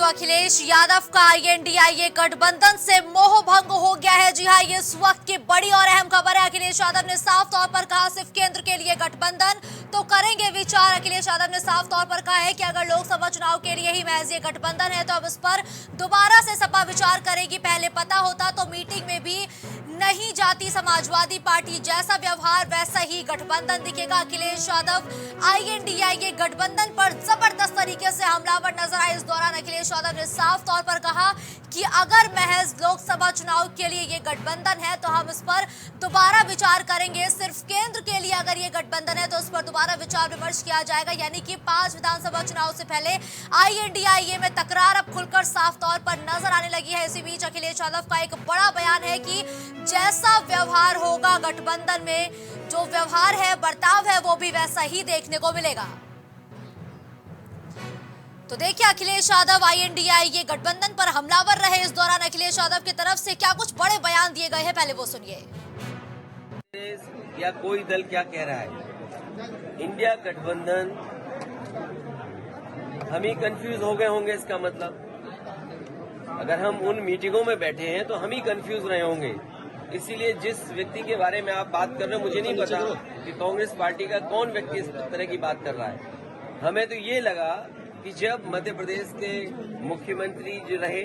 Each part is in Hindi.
अखिलेश यादव का INDIA गठबंधन से मोह भंग हो गया है। जी हां, ये इस वक्त की बड़ी और अहम खबर है। अखिलेश यादव ने साफ तौर पर कहा सिर्फ केंद्र के लिए गठबंधन तो करेंगे विचार। अखिलेश यादव ने साफ तौर पर कहा है कि अगर लोकसभा चुनाव के लिए ही महज ये गठबंधन है तो अब इस पर दोबारा से सपा विचार करेगी। पहले पता होता तो मीटिंग में भी नहीं जाती समाजवादी पार्टी। जैसा व्यवहार वैसा ही गठबंधन दिखेगा। अखिलेश यादव INDIA गठबंधन पर जबरदस्त तरीके से हमलावर नजर आए। इस दौरान अखिलेश यादव ने साफ तौर पर कहा कि अगर महज लोकसभा चुनाव के लिए ये गठबंधन है तो हम इस पर दोबारा विचार करेंगे। सिर्फ केंद्र के लिए अगर ये गठबंधन है तो उस पर दोबारा विचार विमर्श किया जाएगा। यानी कि 5 विधानसभा चुनाव से पहले INDIA में तकरार अब खुलकर साफ तौर पर नजर आने लगी है। इसी बीच अखिलेश यादव का एक बड़ा बयान है कि जैसा व्यवहार होगा गठबंधन में, जो व्यवहार है, बर्ताव है, वो भी वैसा ही देखने को मिलेगा। तो देखिए अखिलेश यादव INDIA गठबंधन पर हमलावर रहे। इस दौरान अखिलेश यादव की तरफ से क्या कुछ बड़े बयान दिए गए हैं, पहले वो सुनिए। या कोई दल क्या कह रहा है, इंडिया गठबंधन, हम ही कंफ्यूज हो गए होंगे। इसका मतलब अगर हम उन मीटिंगों में बैठे हैं तो हम ही कंफ्यूज रहे होंगे। इसीलिए जिस व्यक्ति के बारे में आप बात कर रहे हो, मुझे नहीं पता कि कांग्रेस पार्टी का कौन व्यक्ति इस तरह की बात कर रहा है। हमें तो ये लगा कि जब मध्य प्रदेश के मुख्यमंत्री जो रहे,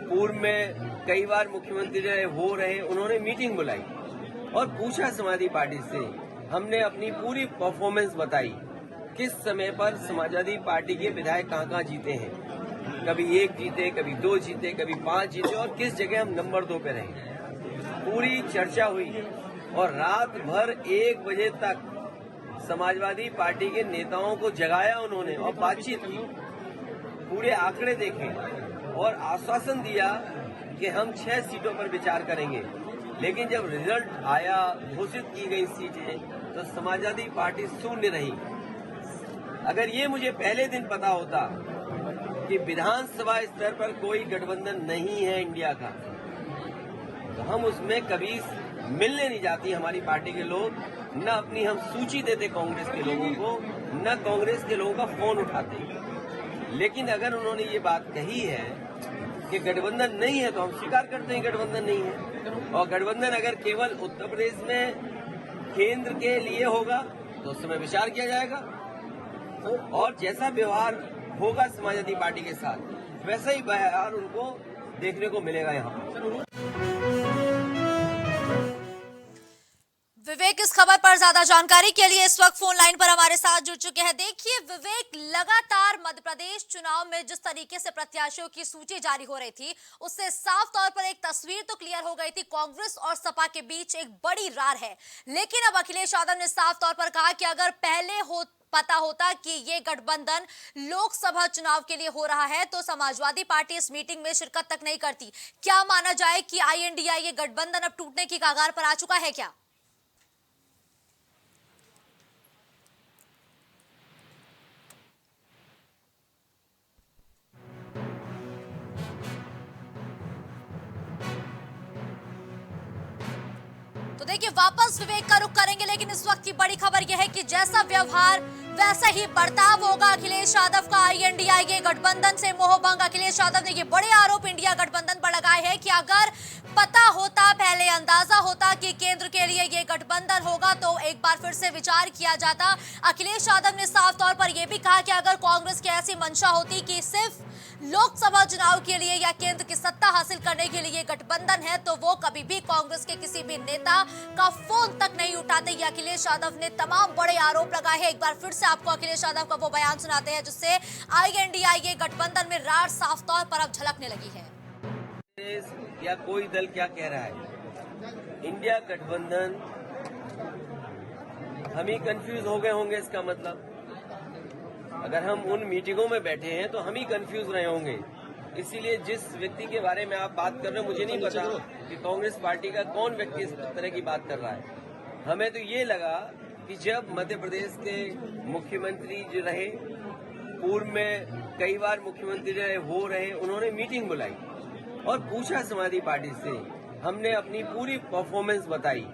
पूर्व में कई बार मुख्यमंत्री रहे, उन्होंने मीटिंग बुलाई और पूछा समाजवादी पार्टी से। हमने अपनी पूरी परफॉर्मेंस बताई, किस समय पर समाजवादी पार्टी के विधायक कहाँ जीते हैं। कभी 1 जीते, कभी 2 जीते, कभी 5 जीते और किस जगह हम नंबर 2 पे रहे। पूरी चर्चा हुई और रात भर 1 बजे तक समाजवादी पार्टी के नेताओं को जगाया उन्होंने और बातचीत की, पूरे आंकड़े देखे और आश्वासन दिया कि हम 6 सीटों पर विचार करेंगे। लेकिन जब रिजल्ट आया, घोषित की गई सीटें, तो समाजवादी पार्टी शून्य रही। अगर ये मुझे पहले दिन पता होता कि विधानसभा स्तर पर कोई गठबंधन नहीं है इंडिया का, तो हम उसमें कभी मिलने नहीं जाती हमारी पार्टी के लोग, न अपनी हम सूची देते कांग्रेस के लोगों को, न कांग्रेस के लोगों का फोन उठाते। लेकिन अगर उन्होंने ये बात कही है कि गठबंधन नहीं है तो हम स्वीकार करते हैं गठबंधन नहीं है। और गठबंधन अगर केवल उत्तर प्रदेश में केंद्र के लिए होगा तो उस समय विचार किया जाएगा और जैसा व्यवहार होगा समाजवादी पार्टी के साथ वैसा ही व्यवहार उनको देखने को मिलेगा। यहाँ विवेक इस खबर पर ज्यादा जानकारी के लिए इस वक्त फोन लाइन पर हमारे साथ जुड़ चुके हैं। देखिए विवेक, लगातार मध्य प्रदेश चुनाव में जिस तरीके से प्रत्याशियों की सूची जारी हो रही थी, उससे साफ तौर पर एक तस्वीर तो क्लियर हो गई थी। कांग्रेस और सपा के बीच एक बड़ी रार है। लेकिन अब अखिलेश यादव ने साफ तौर पर कहा कि अगर पहले पता होता कि ये गठबंधन लोकसभा चुनाव के लिए हो रहा है तो समाजवादी पार्टी इस मीटिंग में शिरकत तक नहीं करती। क्या माना जाए कि INDIA गठबंधन अब टूटने की कगार पर आ चुका है क्या? तो देखिए वापस विवेक का रुख करेंगे, लेकिन इस वक्त की बड़ी खबर यह है कि जैसा व्यवहार वैसा ही बर्ताव होगा। अखिलेश यादव का INDIA गठबंधन से मोह भंग। अखिलेश यादव ने ये बड़े आरोप इंडिया गठबंधन पर लगाए हैं कि अगर पता होता, पहले अंदाजा होता कि केंद्र के लिए ये गठबंधन होगा तो एक बार फिर से विचार किया जाता। अखिलेश यादव ने साफ तौर पर यह भी कहा कि अगर कांग्रेस की ऐसी मंशा होती कि सिर्फ लोकसभा चुनाव के लिए या केंद्र की सत्ता हासिल करने के लिए गठबंधन है तो वो कभी भी कांग्रेस के किसी भी नेता का फोन तक नहीं उठाते। ये अखिलेश यादव ने तमाम बड़े आरोप लगाए हैं। एक बार फिर से आपको अखिलेश यादव का वो बयान सुनाते हैं जिससे INDIA गठबंधन में रार साफ तौर पर अब झलकने लगी है। या कोई दल क्या कह रहा है, इंडिया गठबंधन, हम ही कंफ्यूज हो गए होंगे। इसका मतलब अगर हम उन मीटिंगों में बैठे हैं तो हम ही कंफ्यूज रहे होंगे। इसीलिए जिस व्यक्ति के बारे में आप बात कर रहे हो, मुझे नहीं पता कि कांग्रेस पार्टी का कौन व्यक्ति इस तरह की बात कर रहा है। हमें तो ये लगा कि जब मध्य प्रदेश के मुख्यमंत्री जो रहे, पूर्व में कई बार मुख्यमंत्री रहे, उन्होंने मीटिंग बुलाई और पूछा समाजवादी पार्टी से। हमने अपनी पूरी परफॉर्मेंस बताई,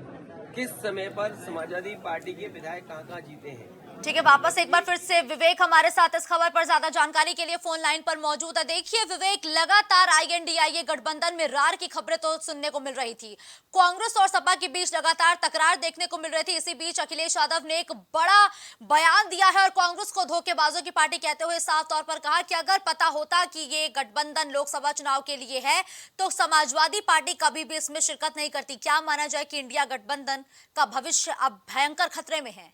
किस समय पर समाजवादी पार्टी के विधायक कहाँ जीते हैं। ठीक है, वापस एक बार फिर से विवेक हमारे साथ इस खबर पर ज्यादा जानकारी के लिए फोन लाइन पर मौजूद है। देखिए विवेक, लगातार आईएनडीआईए गठबंधन में रार की खबरें तो सुनने को मिल रही थी, कांग्रेस और सपा के बीच लगातार तकरार देखने को मिल रही थी। इसी बीच अखिलेश यादव ने एक बड़ा बयान दिया है और कांग्रेस को धोखेबाजों की पार्टी कहते हुए साफ तौर पर कहा कि अगर पता होता कि ये गठबंधन लोकसभा चुनाव के लिए है तो समाजवादी पार्टी कभी भी इसमें शिरकत नहीं करती। क्या माना जाए कि इंडिया गठबंधन का भविष्य अब भयंकर खतरे में है?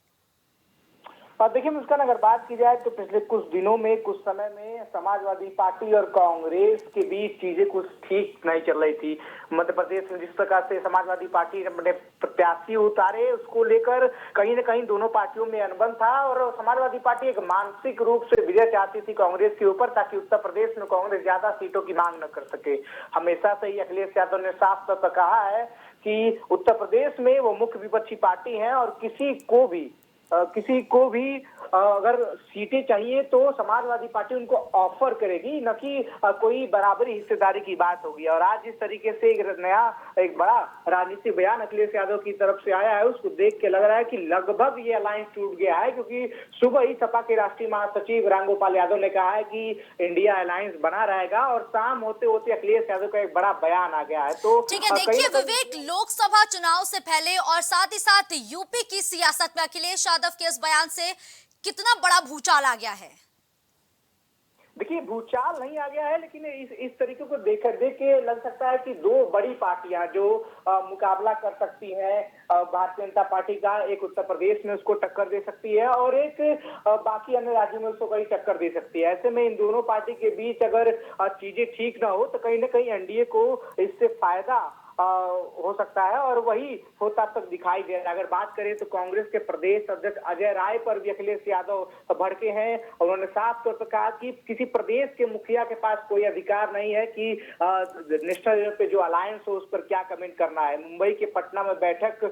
देखिए मुस्कान, अगर बात की जाए तो पिछले कुछ दिनों में, कुछ समय में समाजवादी पार्टी और कांग्रेस के बीच चीजें कुछ ठीक नहीं चल रही थी। मध्य प्रदेश में जिस प्रकार से समाजवादी पार्टी ने अपने प्रत्याशी उतारे, उसको लेकर कहीं न कहीं दोनों पार्टियों में अनबन था और समाजवादी पार्टी एक मानसिक रूप से विजय चाहती थी कांग्रेस के ऊपर, ताकि उत्तर प्रदेश में कांग्रेस ज्यादा सीटों की मांग न कर सके। हमेशा से ही अखिलेश यादव ने साफ तौर पर कहा है कि उत्तर प्रदेश में वो मुख्य विपक्षी पार्टी है और किसी को भी अगर सीटें चाहिए तो समाजवादी पार्टी उनको ऑफर करेगी, न कि कोई बराबरी हिस्सेदारी की बात होगी। और आज जिस तरीके से एक बड़ा राजनीतिक बयान अखिलेश यादव की तरफ से आया है, उसको देख के लग रहा है कि लगभग ये अलायंस टूट गया है, क्योंकि सुबह ही सपा के राष्ट्रीय महासचिव रामगोपाल यादव ने कहा है कि इंडिया अलायंस बना रहेगा और शाम होते होते अखिलेश यादव का एक बड़ा बयान आ गया है। तो ठीक है, देखिए विवेक, लोकसभा चुनाव से पहले और साथ ही साथ यूपी की सियासत में अखिलेश यादव के इस बयान से कितना बड़ा भूचाल आ गया है? देखिए भूचाल नहीं आ गया है, लेकिन इस तरीके को देख के लग सकता है कि दो बड़ी पार्टियां जो मुकाबला कर सकती हैं, भारतीय जनता पार्टी का एक उत्तर प्रदेश में उसको टक्कर दे सकती है और एक बाकी अन्य राज्यों में उसको कहीं टक्कर दे सकती है। ऐसे में इन दोनों पार्टी के बीच अगर चीजें ठीक ना हो तो कहीं ना कहीं एनडीए को इससे फायदा हो सकता है और वही होता तक दिखाई दे रहा है। अगर बात करें तो कांग्रेस के प्रदेश अध्यक्ष अजय राय पर भी अखिलेश यादव भड़के हैं। उन्होंने साफ तौर पर कहा कि किसी प्रदेश के मुखिया के पास कोई अधिकार नहीं है कि नेशनल लेवल पे जो अलायंस हो उस पर क्या कमेंट करना है। मुंबई के पटना में बैठक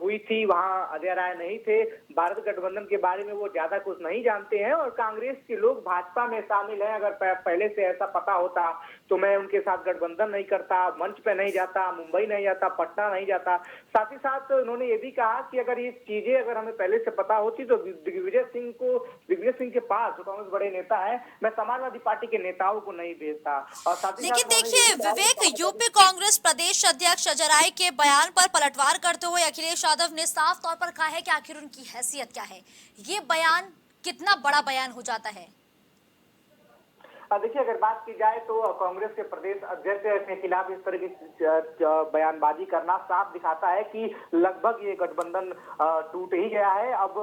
हुई थी, वहां अजय राय नहीं थे। भारत गठबंधन के बारे में वो ज्यादा कुछ नहीं जानते हैं और कांग्रेस के लोग भाजपा में शामिल हैं। अगर पहले से ऐसा पता होता तो मैं उनके साथ गठबंधन नहीं करता, मंच पे नहीं जाता, मुंबई नहीं जाता, पटना नहीं जाता। साथ ही साथ उन्होंने ये भी कहा कि अगर ये चीजें अगर हमें पहले से पता होती तो दिग्विजय सिंह के पास, जो कांग्रेस बड़े नेता है, मैं समाजवादी पार्टी के नेताओं को नहीं भेजता। और साथ ही लेकिन देखिए विवेक, यूपी कांग्रेस प्रदेश अध्यक्ष अजय राय के बयान पर पलटवार करते हुए अखिलेश यादव ने साफ तौर पर कहा है कि आखिर उनकी हैसियत क्या है। ये बयान कितना बड़ा बयान हो जाता है? देखिए अगर बात की जाए तो कांग्रेस के प्रदेश अध्यक्ष के खिलाफ इस तरह की बयानबाजी करना साफ दिखाता है कि लगभग ये गठबंधन टूट ही गया है। अब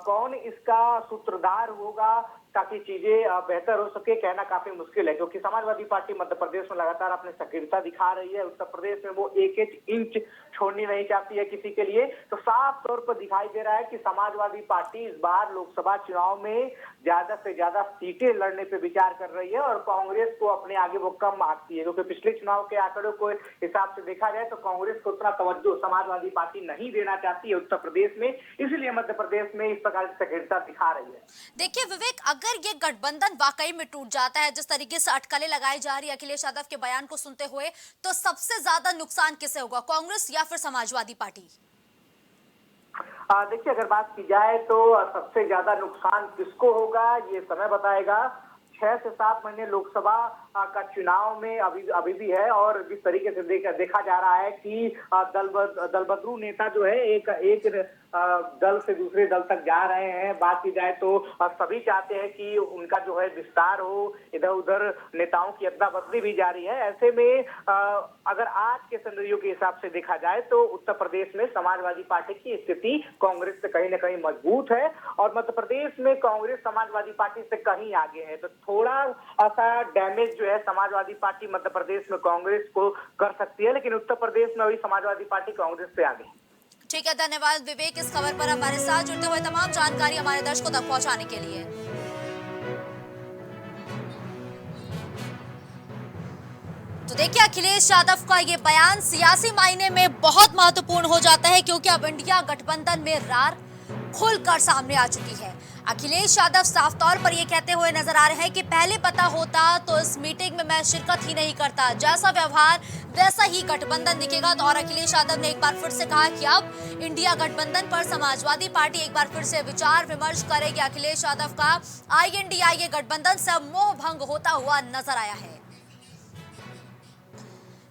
कौन इसका सूत्रधार होगा ताकि चीजें बेहतर हो सके, कहना काफी मुश्किल है, क्योंकि समाजवादी पार्टी मध्य प्रदेश में लगातार अपनी सक्रियता दिखा रही है। उत्तर प्रदेश में वो एक इंच छोड़नी नहीं चाहती है किसी के लिए। तो साफ तौर पर दिखाई दे रहा है कि समाजवादी पार्टी इस बार लोकसभा चुनाव में ज्यादा से ज्यादा सीटें लड़ने पे विचार कर रही है और कांग्रेस को अपने आगे वो कम आंकती है, क्योंकि पिछले चुनाव के आंकड़ों को हिसाब से देखा जाए तो कांग्रेस को उतना तवज्जो समाजवादी पार्टी नहीं देना चाहती है उत्तर प्रदेश में, इसलिए मध्य प्रदेश में इस प्रकार की सक्रियता दिखा रही है। देखिए विवेक, अगर ये गठबंधन वाकई में टूट जाता है, जिस तरीके से अटकलें लगाई जा रही है अखिलेश यादव के बयान को सुनते हुए, तो सबसे ज्यादा नुकसान किसे होगा, कांग्रेस या फिर समाजवादी पार्टी? देखिए अगर बात की जाए तो सबसे ज्यादा नुकसान किसको होगा ये समय बताएगा। 6 से 7 महीने लोकसभा का चुनाव में अभी भी है और जिस तरीके से देखा जा रहा है कि दलबदलू नेता जो है एक दल से दूसरे दल तक जा रहे हैं। बात की जाए तो सभी चाहते हैं कि उनका जो है विस्तार हो, इधर उधर नेताओं की अदला बदली भी जारी है। ऐसे में अगर आज के सिनेरियो के हिसाब से देखा जाए तो उत्तर प्रदेश में समाजवादी पार्टी की स्थिति कांग्रेस से कहीं ना कहीं मजबूत है और मध्य प्रदेश में कांग्रेस समाजवादी पार्टी से कहीं आगे है। तो थोड़ा सा डैमेज जो है समाजवादी पार्टी मध्य प्रदेश में कांग्रेस को कर सकती है, लेकिन उत्तर प्रदेश में अभी समाजवादी पार्टी कांग्रेस से आगे। ठीक है, धन्यवाद विवेक इस खबर पर हमारे साथ जुड़ते हुए तमाम जानकारी हमारे दर्शकों तक पहुंचाने के लिए। तो देखिए अखिलेश यादव का ये बयान सियासी मायने में बहुत महत्वपूर्ण हो जाता है, क्योंकि अब इंडिया गठबंधन में रार खुलकर सामने आ चुकी है। अखिलेश यादव साफ तौर पर ये कहते हुए नजर आ रहे हैं कि पहले पता होता तो इस मीटिंग में मैं शिरकत ही नहीं करता, जैसा व्यवहार वैसा ही गठबंधन दिखेगा। तो और अखिलेश यादव ने एक बार फिर से कहा कि अब इंडिया गठबंधन पर समाजवादी पार्टी एक बार फिर से विचार विमर्श करेगी। अखिलेश यादव का INDIA गठबंधन से मोह भंग होता हुआ नजर आया है।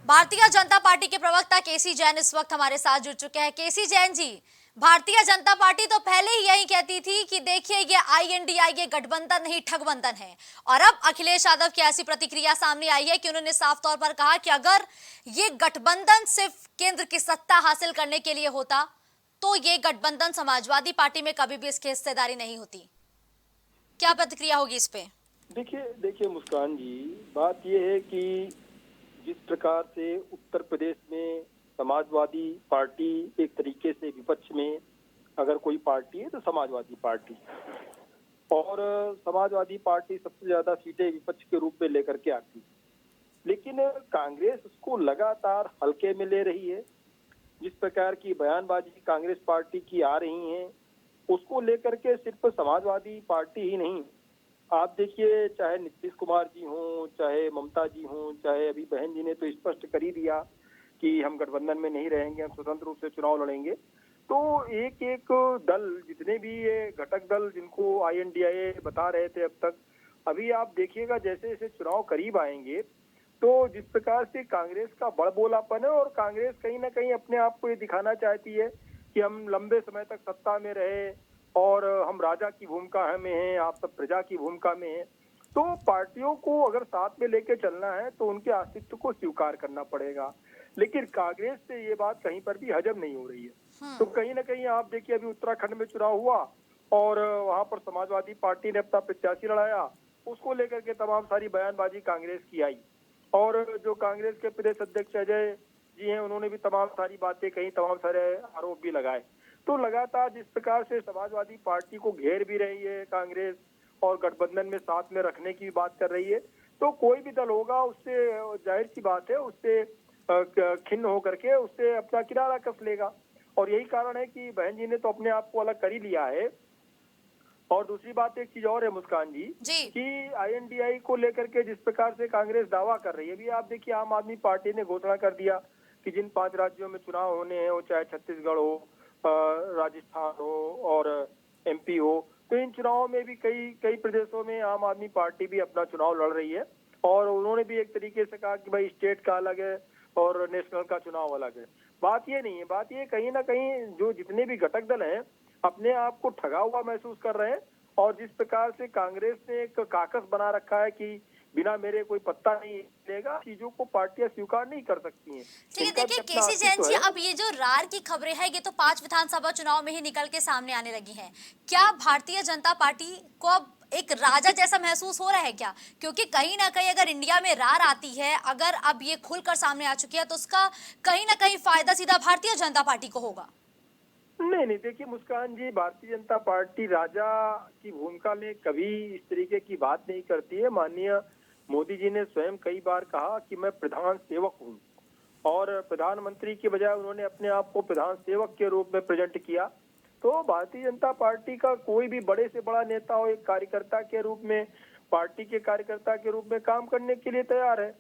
भारतीय जनता पार्टी के प्रवक्ता केसी जैन इस वक्त हमारे साथ जुड़ चुके हैं। केसी जैन जी, भारतीय जनता पार्टी तो पहले ही यही कहती थी कि देखिए ये INDIA गठबंधन नहीं ठगबंधन है, और अब अखिलेश यादव की ऐसी प्रतिक्रिया सामने आई है कि उन्होंने साफ तौर पर कहा कि अगर ये गठबंधन सिर्फ केंद्र की सत्ता हासिल करने के लिए होता तो ये गठबंधन समाजवादी पार्टी में कभी भी इसकी हिस्सेदारी नहीं होती। क्या प्रतिक्रिया होगी इस पे? देखिए मुस्कान जी, बात यह है कि जिस प्रकार से उत्तर प्रदेश में समाजवादी पार्टी एक तरीके से विपक्ष में अगर कोई पार्टी है तो समाजवादी पार्टी, और समाजवादी पार्टी सबसे ज्यादा सीटें विपक्ष के रूप में लेकर के आती, लेकिन कांग्रेस उसको लगातार हल्के में ले रही है। जिस प्रकार की बयानबाजी कांग्रेस पार्टी की आ रही है उसको लेकर के सिर्फ समाजवादी पार्टी ही नहीं, आप देखिए चाहे नीतीश कुमार जी हों, चाहे ममता जी हों, चाहे अभी बहन जी ने तो स्पष्ट कर ही दिया कि हम गठबंधन में नहीं रहेंगे, हम स्वतंत्र रूप से चुनाव लड़ेंगे। तो एक एक दल, जितने भी ये घटक दल जिनको INDIA बता रहे थे अब तक, अभी आप देखिएगा जैसे जैसे चुनाव करीब आएंगे तो जिस प्रकार से कांग्रेस का बड़बोलापन है, और कांग्रेस कहीं ना कहीं अपने आप को ये दिखाना चाहती है कि हम लंबे समय तक सत्ता में रहे और हम राजा की भूमिका में हैं, आप सब प्रजा की भूमिका में हैं। तो पार्टियों को अगर साथ में लेके चलना है तो उनके अस्तित्व को स्वीकार करना पड़ेगा, लेकिन कांग्रेस से ये बात कहीं पर भी हजम नहीं हो रही है। तो कहीं ना कहीं आप देखिए अभी उत्तराखंड में चुनाव हुआ और वहां पर समाजवादी पार्टी ने अपना प्रत्याशी लड़ाया, उसको लेकर के तमाम सारी बयानबाजी कांग्रेस की आई, और जो कांग्रेस के प्रदेश अध्यक्ष अजय जी हैं उन्होंने भी तमाम सारी बातें कही, तमाम सारे आरोप भी लगाए। तो लगातार जिस प्रकार से समाजवादी पार्टी को घेर भी रही है कांग्रेस और गठबंधन में साथ में रखने की बात कर रही है, तो कोई भी दल होगा उससे जाहिर सी बात है उससे खिन्न होकर के उससे अपना किनारा कस लेगा। और यही कारण है कि बहन जी ने तो अपने आप को अलग कर ही लिया है। और दूसरी बात एक चीज और है मुस्कान जी कि INDIA को लेकर के जिस प्रकार से कांग्रेस दावा कर रही है, अभी आप देखिए आम आदमी पार्टी ने घोषणा कर दिया कि जिन 5 राज्यों में चुनाव होने हैं, वो चाहे छत्तीसगढ़ हो, राजस्थान हो और MP हो, तो इन चुनावों में भी कई प्रदेशों में आम आदमी पार्टी भी अपना चुनाव लड़ रही है। और उन्होंने भी एक तरीके से कहा कि भाई स्टेट का अलग है और नेशनल का चुनाव अलग है। बात ये नहीं है, बात ये कहीं ना कहीं जो जितने भी घटक दल हैं अपने आप को ठगा हुआ महसूस कर रहे हैं, और जिस प्रकार से कांग्रेस ने एक काकस बना रखा है कि बिना मेरे कोई पत्ता नहीं लेगा, चीजों को पार्टियां स्वीकार नहीं कर सकती हैं। ठीक है, देखिए केसी जैन जी, अब ये जो रार की खबरें हैं ये तो 5 विधानसभा चुनाव में ही निकल के सामने आने लगी हैं। क्या भारतीय जनता पार्टी को अब एक राजा जैसा महसूस हो रहा है क्या? क्योंकि कहीं ना कहीं अगर इंडिया में रार आती है, अगर अब ये खुलकर सामने आ चुकी है, तो उसका कहीं ना कहीं फायदा सीधा भारतीय जनता पार्टी को होगा। नहीं, देखिए मुस्कान जी, भारतीय जनता पार्टी राजा की भूमिका में कभी इस तरीके की बात नहीं करती है। माननीय मोदी जी ने स्वयं कई बार कहा कि मैं प्रधान सेवक हूँ, और प्रधानमंत्री के बजाय उन्होंने अपने आप को प्रधान सेवक के रूप में प्रेजेंट किया। तो भारतीय जनता पार्टी का कोई भी बड़े से बड़ा नेता हो, एक कार्यकर्ता के रूप में, पार्टी के कार्यकर्ता के रूप में काम करने के लिए तैयार है।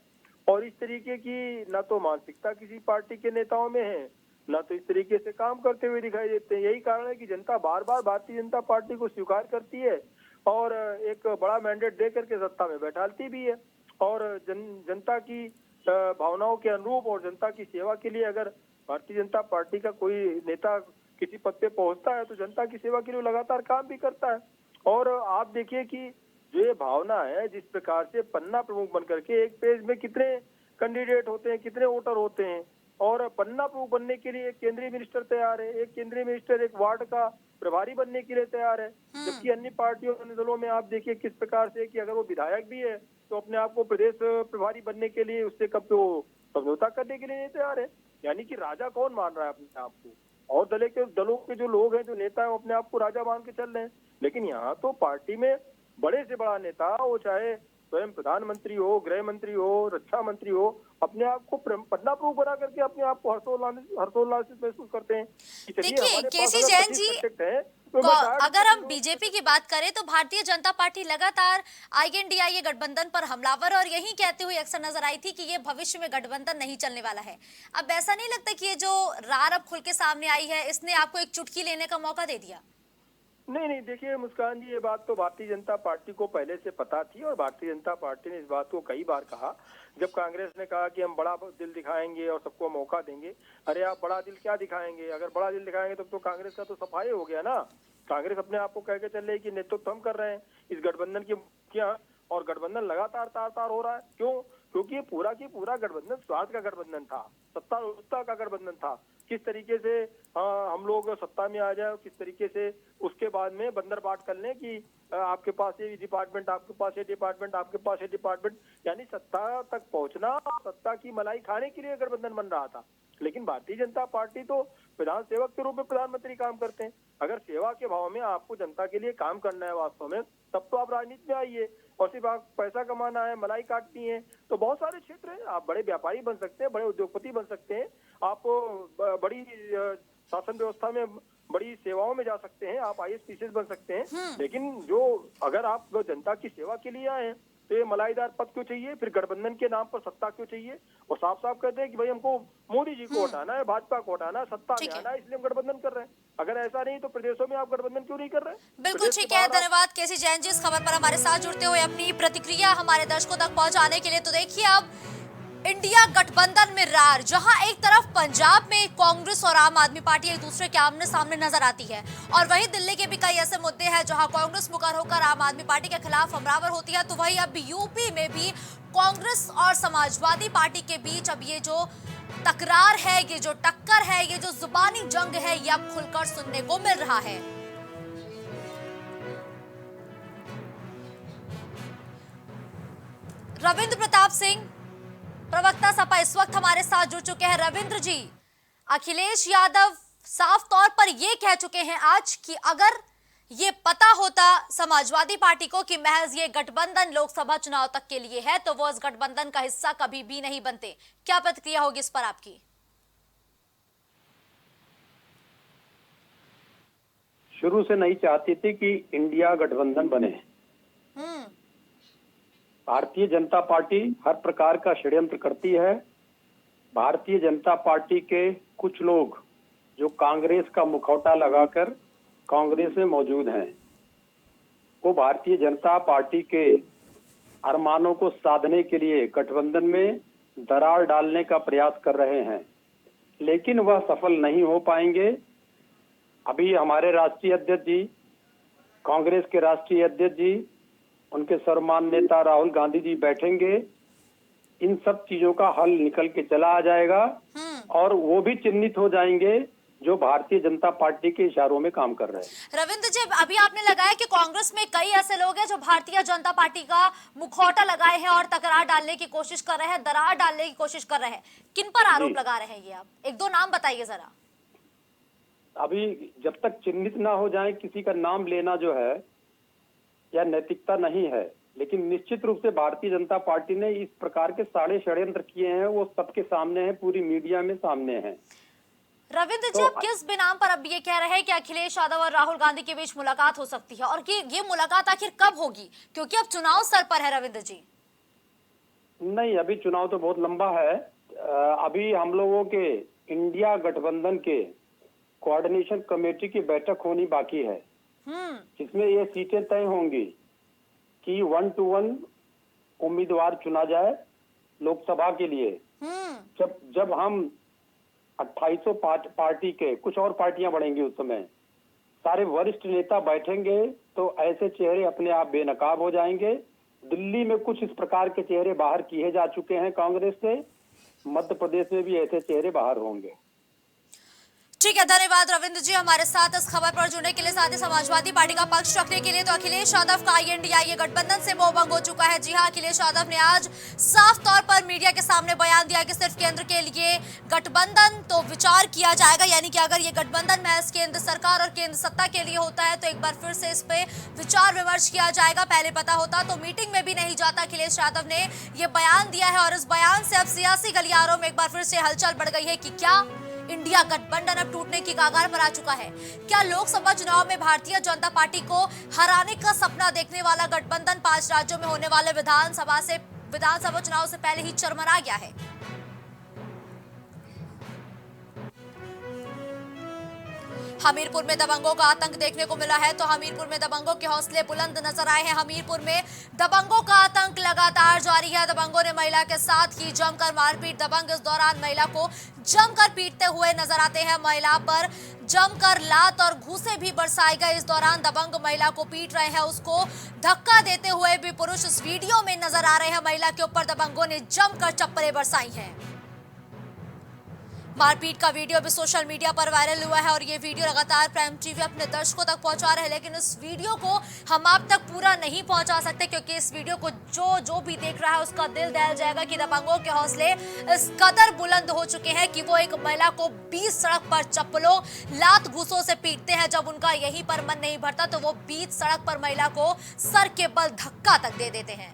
और इस तरीके की न तो मानसिकता किसी पार्टी के नेताओं में है, न तो इस तरीके से काम करते हुए दिखाई देते हैं। यही कारण है कि जनता बार बार भारतीय जनता पार्टी को स्वीकार करती है और एक बड़ा मैंडेट दे करके सत्ता में बैठालती भी है। और जनता की भावनाओं के अनुरूप और जनता की सेवा के लिए अगर भारतीय जनता पार्टी का कोई नेता किसी पद पे पहुंचता है तो जनता की सेवा के लिए लगातार काम भी करता है। और आप देखिए कि जो ये भावना है, जिस प्रकार से पन्ना प्रमुख बनकर के एक पेज में कितने कैंडिडेट होते हैं, कितने वोटर होते हैं, और पन्ना प्रमुख बनने के लिए एक केंद्रीय मिनिस्टर तैयार है, एक केंद्रीय मिनिस्टर एक वार्ड का प्रभारी बनने के लिए तैयार है। जबकि अन्य पार्टियों, अन्य दलों में आप देखिए किस प्रकार से कि अगर वो विधायक भी है तो अपने आप को प्रदेश प्रभारी बनने के लिए उससे कब तो समझौता करने के लिए नहीं तैयार है। यानी कि राजा कौन मान रहा है अपने आप को? और दलों के जो लोग हैं, जो नेता है, वो अपने आप को राजा मान के चल रहे हैं। लेकिन यहाँ तो पार्टी में बड़े से बड़ा नेता, वो चाहे स्वयं प्रधानमंत्री हो, गृह मंत्री हो, रक्षा मंत्री हो, अपने आप को पन्ना प्रमुख बना करके अपने आप को हर्षोल्लासित महसूस करते हैं कि चलिए हमारे पास 25 है अगर हम बीजेपी की बात करें तो भारतीय जनता पार्टी लगातार आईएनडीआईए गठबंधन पर हमलावर और यही कहते हुए अक्सर नजर आई थी कि ये भविष्य में गठबंधन नहीं चलने वाला है। अब ऐसा नहीं लगता कि ये जो रार अब खुल के सामने आई है इसने आपको एक चुटकी लेने का मौका दे दिया? नहीं नहीं, देखिए मुस्कान जी, ये बात तो भारतीय जनता पार्टी को पहले से पता थी और भारतीय जनता पार्टी ने इस बात को कई बार कहा। जब कांग्रेस ने कहा कि हम बड़ा दिल दिखाएंगे और सबको मौका देंगे, अरे आप बड़ा दिल क्या दिखाएंगे? अगर बड़ा दिल दिखाएंगे तो कांग्रेस का तो सफाई हो गया ना। कांग्रेस अपने आप को कह के चल रही कि नेतृत्व हम कर रहे हैं इस गठबंधन की मुखिया, और गठबंधन लगातार तार हो रहा है। क्यों? क्योंकि ये पूरा की पूरा गठबंधन स्वार्थ का गठबंधन था, सत्ता का गठबंधन था। किस तरीके से हम लोग सत्ता में आ जाए, किस तरीके से उसके बाद में बंदर बाट कर लें कि आपके पास ये डिपार्टमेंट, आपके पास ये डिपार्टमेंट, आपके पास ये डिपार्टमेंट, यानी सत्ता तक पहुंचना, सत्ता की मलाई खाने के लिए गठबंधन बन रहा था। लेकिन भारतीय जनता पार्टी तो विधान सेवक के रूप में प्रधानमंत्री काम करते हैं। अगर सेवा के भाव में आपको जनता के लिए काम करना है वास्तव में, तब तो आप राजनीति में आइए। और सिर्फ आप पैसा कमाना है, मलाई काटनी है, तो बहुत सारे क्षेत्र हैं। आप बड़े व्यापारी बन सकते हैं, बड़े उद्योगपति बन सकते हैं, आप बड़ी शासन व्यवस्था में बड़ी सेवाओं में जा सकते हैं, आप आईएएस पीसीएस बन सकते हैं। लेकिन जो अगर आप जनता की सेवा के लिए आए हैं तो ये मलाईदार पद क्यों चाहिए? फिर गठबंधन के नाम पर सत्ता क्यों चाहिए? और साफ साफ कहते हैं कि भाई हमको मोदी जी को हटाना है, भाजपा को हटाना है, सत्ता में आना है, इसलिए हम गठबंधन कर रहे हैं। अगर ऐसा नहीं तो प्रदेशों में आप गठबंधन क्यों नहीं कर रहे? बिल्कुल ठीक है, धन्यवाद केसी जैन जी इस खबर पर हमारे साथ जुड़ते हुए अपनी प्रतिक्रिया हमारे दर्शकों तक पहुंचाने के लिए। तो देखिए, अब इंडिया गठबंधन में रार, जहां एक तरफ पंजाब में कांग्रेस और आम आदमी पार्टी एक दूसरे के आमने सामने नजर आती है, और वहीं दिल्ली के भी कई ऐसे मुद्दे हैं जहां कांग्रेस मुकर होकर आम आदमी पार्टी के खिलाफ हमलावर होती है, तो वहीं अब यूपी में भी कांग्रेस और समाजवादी पार्टी के बीच अब ये जो तकरार है, ये जो टक्कर है, ये जो जुबानी जंग है, ये अब खुलकर सुनने को मिल रहा है। रविंद्र प्रताप सिंह, प्रवक्ता सपा, इस वक्त हमारे साथ जुड़ चुके हैं। रविंद्र जी, अखिलेश यादव साफ तौर पर ये कह चुके हैं आज कि अगर ये पता होता समाजवादी पार्टी को कि महज ये गठबंधन लोकसभा चुनाव तक के लिए है, तो वो इस गठबंधन का हिस्सा कभी भी नहीं बनते। क्या प्रतिक्रिया होगी इस पर आपकी? शुरू से नहीं चाहती थी कि इंडिया गठबंधन बने। भारतीय जनता पार्टी हर प्रकार का षड्यंत्र करती है। भारतीय जनता पार्टी के कुछ लोग जो कांग्रेस का मुखौटा लगाकर कांग्रेस में मौजूद हैं, वो भारतीय जनता पार्टी के अरमानों को साधने के लिए गठबंधन में दरार डालने का प्रयास कर रहे हैं, लेकिन वह सफल नहीं हो पाएंगे। अभी हमारे राष्ट्रीय अध्यक्ष जी, कांग्रेस के राष्ट्रीय अध्यक्ष जी, उनके सर्वमान्य नेता राहुल गांधी जी बैठेंगे, इन सब चीजों का हल निकल के चला आ जाएगा और वो भी चिन्हित हो जाएंगे जो भारतीय जनता पार्टी के इशारों में काम कर रहे हैं। रविंद्र जी, अभी आपने लगाया कि कांग्रेस में कई ऐसे लोग हैं जो भारतीय जनता पार्टी का मुखौटा लगाए हैं और तकरार डालने की कोशिश कर रहे हैं, दरार डालने की कोशिश कर रहे हैं। किन पर आरोप लगा रहे हैं ये? आप एक दो नाम बताइए जरा। अभी जब तक चिन्हित ना हो जाए, किसी का नाम लेना जो है या नैतिकता नहीं है, लेकिन निश्चित रूप से भारतीय जनता पार्टी ने इस प्रकार के सारे षड्यंत्र किए हैं, वो सबके सामने हैं, पूरी मीडिया में सामने हैं। रविंद्र जी, आप किस बिनाम पर अब ये कह रहे हैं कि अखिलेश यादव और राहुल गांधी के बीच मुलाकात हो सकती है, और कि ये मुलाकात आखिर कब होगी? क्योंकि अब चुनाव सर पर है रविंद्र जी। नहीं, अभी चुनाव तो बहुत लंबा है। अभी हम लोगों के इंडिया गठबंधन के कोऑर्डिनेशन कमेटी की बैठक होनी बाकी है, जिसमें ये सीटें तय होंगी कि 1-to-1 उम्मीदवार चुना जाए लोकसभा के लिए। जब हम 2800 पार्टी के, कुछ और पार्टियां बढ़ेंगी उस समय, सारे वरिष्ठ नेता बैठेंगे, तो ऐसे चेहरे अपने आप बेनकाब हो जाएंगे। दिल्ली में कुछ इस प्रकार के चेहरे बाहर किए जा चुके हैं कांग्रेस से, मध्य प्रदेश में भी ऐसे चेहरे बाहर होंगे। ठीक है, धन्यवाद रविंद्र जी हमारे साथ इस खबर पर जुड़ने के लिए, साथ ही समाजवादी पार्टी का पक्ष रखने के लिए। तो अखिलेश यादव का आईएनडीआईए गठबंधन से मोहभंग हो चुका है। जी हां, अखिलेश यादव ने आज साफ तौर पर मीडिया के सामने बयान दिया कि सिर्फ केंद्र के लिए गठबंधन तो विचार किया जाएगा, यानी कि अगर ये गठबंधन महज केंद्र सरकार और केंद्र सत्ता के लिए होता है तो एक बार फिर से इस पे विचार विमर्श किया जाएगा। पहले पता होता तो मीटिंग में भी नहीं जाता। अखिलेश यादव ने ये बयान दिया है और इस बयान से अब सियासी गलियारों में एक बार फिर से हलचल बढ़ गई है कि क्या इंडिया गठबंधन अब टूटने की कगार पर आ चुका है। क्या लोकसभा चुनाव में भारतीय जनता पार्टी को हराने का सपना देखने वाला गठबंधन 5 राज्यों में होने वाले विधानसभा चुनाव से पहले ही चरमरा गया है? हमीरपुर में दबंगों का आतंक देखने को मिला है, तो हमीरपुर में दबंगों के हौसले बुलंद नजर आए हैं। हमीरपुर में दबंगों का आतंक लगातार जारी है। दबंगों ने महिला के साथ की जमकर मारपीट। दबंग इस दौरान महिला को जमकर पीटते हुए नजर आते हैं। महिला पर जमकर लात और घूंसे भी बरसाए गए। इस दौरान दबंग महिला को पीट रहे हैं, उसको धक्का देते हुए भी पुरुष इस वीडियो में नजर आ रहे हैं। महिला के ऊपर दबंगों ने जमकर चप्पलें बरसाई हैं। मारपीट का वीडियो भी सोशल मीडिया पर वायरल हुआ है और ये वीडियो लगातार प्राइम टीवी अपने दर्शकों तक पहुंचा रहे हैं, लेकिन इस वीडियो को हम आप तक पूरा नहीं पहुंचा सकते क्योंकि इस वीडियो को जो भी देख रहा है उसका दिल दहल जाएगा कि दबंगों के हौसले इस कदर बुलंद हो चुके हैं कि वो एक महिला को बीच सड़क पर चप्पलों लात घूसों से पीटते हैं। जब उनका यहीं पर मन नहीं भरता तो वो बीच सड़क पर महिला को सर के बल धक्का तक दे देते हैं।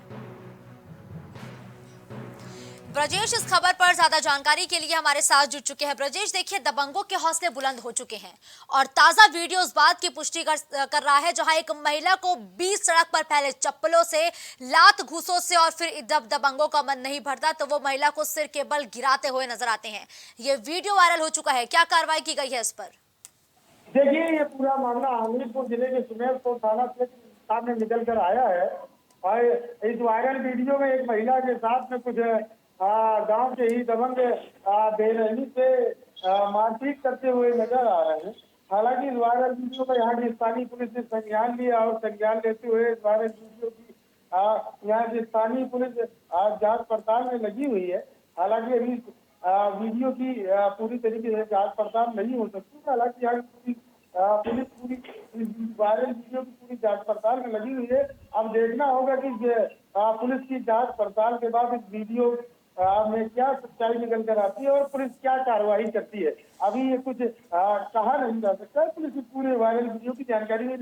ब्रजेश इस खबर पर ज्यादा जानकारी के लिए हमारे साथ जुड़ चुके हैं। ब्रजेश, देखिए दबंगों के हौसले बुलंद हो चुके हैं और ताजा वीडियो इस बात की पुष्टि कर रहा है जहां एक महिला को बीच सड़क पर पहले चप्पलों से लात घूसों से और फिर जब दबंगों का मन नहीं भरता तो वो महिला को सिर के बल गिराते हुए नजर आते हैं। ये वीडियो वायरल हो चुका है, क्या कार्रवाई की गई है इस पर? देखिए, ये पूरा मामला हमीरपुर जिले के सुमेरपुर थाना से सामने निकल कर आया है और इस वायरल वीडियो में एक महिला के साथ में कुछ गांव के ही दबंग बेरहमी से मारपीट करते हुए नजर आ रहे हैं। हालांकि इस वायरल वीडियो का यहाँ की स्थानीय पुलिस ने संज्ञान लिया और संज्ञान लेते हुए इस वायरल वीडियो की यहाँ की स्थानीय पुलिस जांच पड़ताल में लगी हुई है। हालांकि अभी वीडियो की पूरी तरीके से जांच पड़ताल नहीं हो सकती। हालांकि यहाँ की पुलिस पूरी वायरल वीडियो की पूरी जांच पड़ताल में लगी हुई है। अब देखना होगा कि पुलिस की जांच पड़ताल के बाद इस वीडियो में क्या सच्चाई निकल कर आती है और पुलिस क्या कार्रवाई करती है। अभी ये कुछ कहा नहीं जा सकता है। पुलिस पूरे वायरल वीडियो की जानकारी में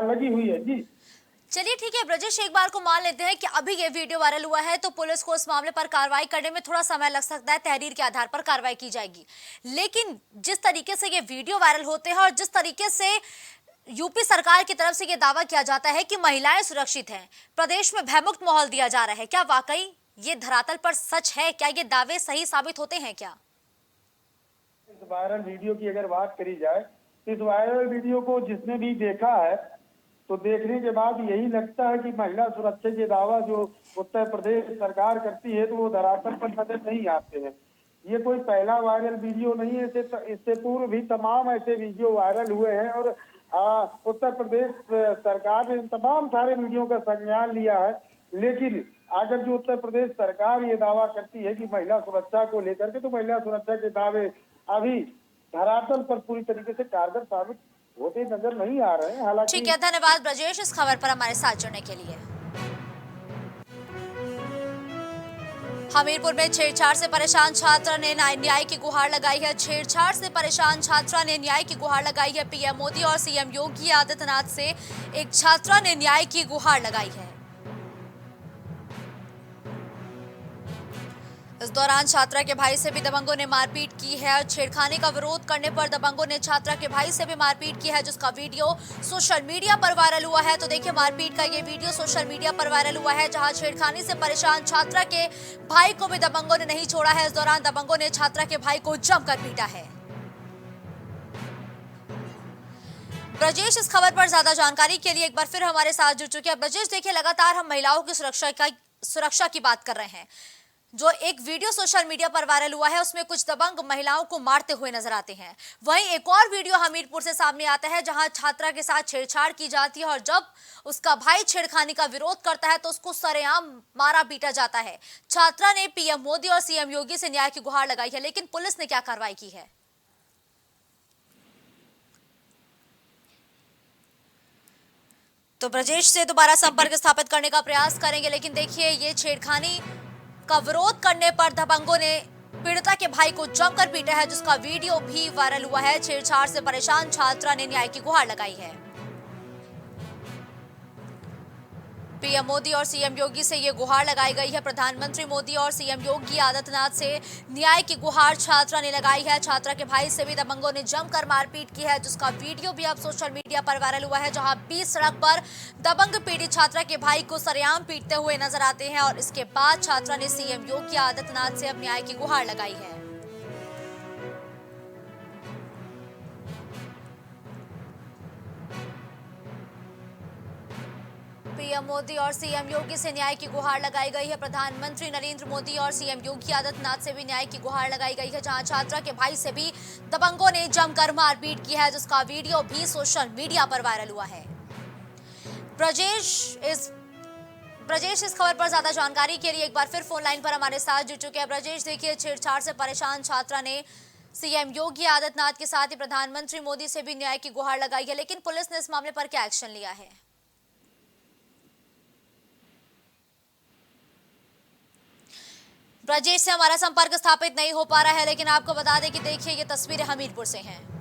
लगी हुई है। जी चलिए ठीक है ब्रजेश, एक बार को मान लेते हैं कि अभी ये वीडियो वायरल हुआ है तो पुलिस को इस मामले पर कार्रवाई करने में थोड़ा समय लग सकता है, तहरीर के आधार पर कार्रवाई की जाएगी। लेकिन जिस तरीके से ये वीडियो वायरल होते हैं और जिस तरीके से यूपी सरकार की तरफ से ये दावा किया जाता है कि महिलाएं सुरक्षित हैं, प्रदेश में भयमुक्त माहौल दिया जा रहा है, क्या वाकई ये धरातल पर सच है? क्या ये दावे सही साबित होते हैं क्या? इस वायरल वीडियो की अगर बात करी जाए, इस वायरल वीडियो को जिसने भी देखा है तो देखने के बाद यही लगता है कि महिला सुरक्षा के दावा जो उत्तर प्रदेश सरकार करती है तो वो धरातल पर नजर नहीं आते हैं। ये कोई पहला वायरल वीडियो नहीं है, इससे पूर्व भी तमाम ऐसे वीडियो वायरल हुए हैं और उत्तर प्रदेश सरकार ने तमाम सारे वीडियो का संज्ञान लिया है। लेकिन अगर जो उत्तर प्रदेश सरकार ये दावा करती है कि महिला सुरक्षा को लेकर के, तो महिला सुरक्षा के दावे अभी धरातल पर पूरी तरीके से कारगर साबित होते नजर नहीं आ रहे हैं। हालांकि ठीक है, धन्यवाद ब्रजेश इस खबर पर हमारे साथ जुड़ने के लिए। हमीरपुर में छेड़छाड़ से परेशान छात्रा ने न्याय की गुहार लगाई है। छेड़छाड़ से परेशान छात्रा ने न्याय की गुहार लगाई है। पीएम मोदी और सीएम योगी आदित्यनाथ से एक छात्रा ने न्याय की गुहार लगाई है। इस दौरान छात्रा के भाई से भी दबंगों ने मारपीट की है। छेड़खानी का विरोध करने पर दबंगों ने छात्रा के भाई से भी मारपीट की है, जिसका वीडियो सोशल मीडिया पर वायरल हुआ है। तो देखिए, मारपीट का ये वीडियो सोशल मीडिया पर वायरल हुआ है जहां छेड़खानी से परेशान छात्रा के भाई को भी दबंगों ने नहीं छोड़ा है। इस दौरान दबंगों ने छात्रा के भाई को जमकर पीटा है। ब्रजेश इस खबर पर ज्यादा जानकारी के लिए एक बार फिर हमारे साथ जुड़ चुके हैं। ब्रजेश, देखिए लगातार हम महिलाओं की सुरक्षा की बात कर रहे हैं। जो एक वीडियो सोशल मीडिया पर वायरल हुआ है उसमें कुछ दबंग महिलाओं को मारते हुए नजर आते हैं। वहीं एक और वीडियो हमीरपुर से सामने आता है जहां छात्रा के साथ छेड़छाड़ की जाती है और जब उसका भाई छेड़खानी का विरोध करता है तो उसको सरेआम मारा पीटा जाता है। छात्रा ने पीएम मोदी और सीएम योगी से न्याय की गुहार लगाई है, लेकिन पुलिस ने क्या कार्रवाई की है? तो ब्रजेश से दोबारा संपर्क स्थापित करने का प्रयास करेंगे, लेकिन देखिए ये छेड़खानी का विरोध करने पर दबंगों ने पीड़िता के भाई को जमकर पीटा है, जिसका वीडियो भी वायरल हुआ है। छेड़छाड़ से परेशान छात्रा ने न्याय की गुहार लगाई है। पीएम मोदी और सीएम योगी से ये गुहार लगाई गई है। प्रधानमंत्री मोदी और सीएम योगी आदित्यनाथ से न्याय की गुहार छात्रा ने लगाई है। छात्रा के भाई से भी दबंगों ने जमकर मारपीट की है, जिसका वीडियो भी अब सोशल मीडिया पर वायरल हुआ है, जहां बीच सड़क पर दबंग पीड़ित छात्रा के भाई को सरेआम पीटते हुए नजर आते हैं और इसके बाद छात्रा ने सीएम योगी आदित्यनाथ से अब न्याय की गुहार लगाई है। पीएम मोदी और सीएम योगी से न्याय की गुहार लगाई गई है। प्रधानमंत्री नरेंद्र मोदी और सीएम योगी आदित्यनाथ से भी न्याय की गुहार लगाई गई है, जहां छात्रा के भाई से भी दबंगों ने जमकर मारपीट की है, जिसका वीडियो भी सोशल मीडिया पर वायरल हुआ है। ब्रजेश इस खबर पर ज्यादा जानकारी के लिए एक बार फिर फोन लाइन पर हमारे साथ जुड़ चुके हैं। ब्रजेश, देखिए, छेड़छाड़ से परेशान छात्रा ने सीएम योगी आदित्यनाथ के साथ ही प्रधानमंत्री मोदी से भी न्याय की गुहार लगाई है, लेकिन पुलिस ने इस मामले पर क्या एक्शन लिया है? ब्रजेश से हमारा संपर्क स्थापित नहीं हो पा रहा है, लेकिन आपको बता दें कि देखिए, ये तस्वीरें हमीरपुर से हैं।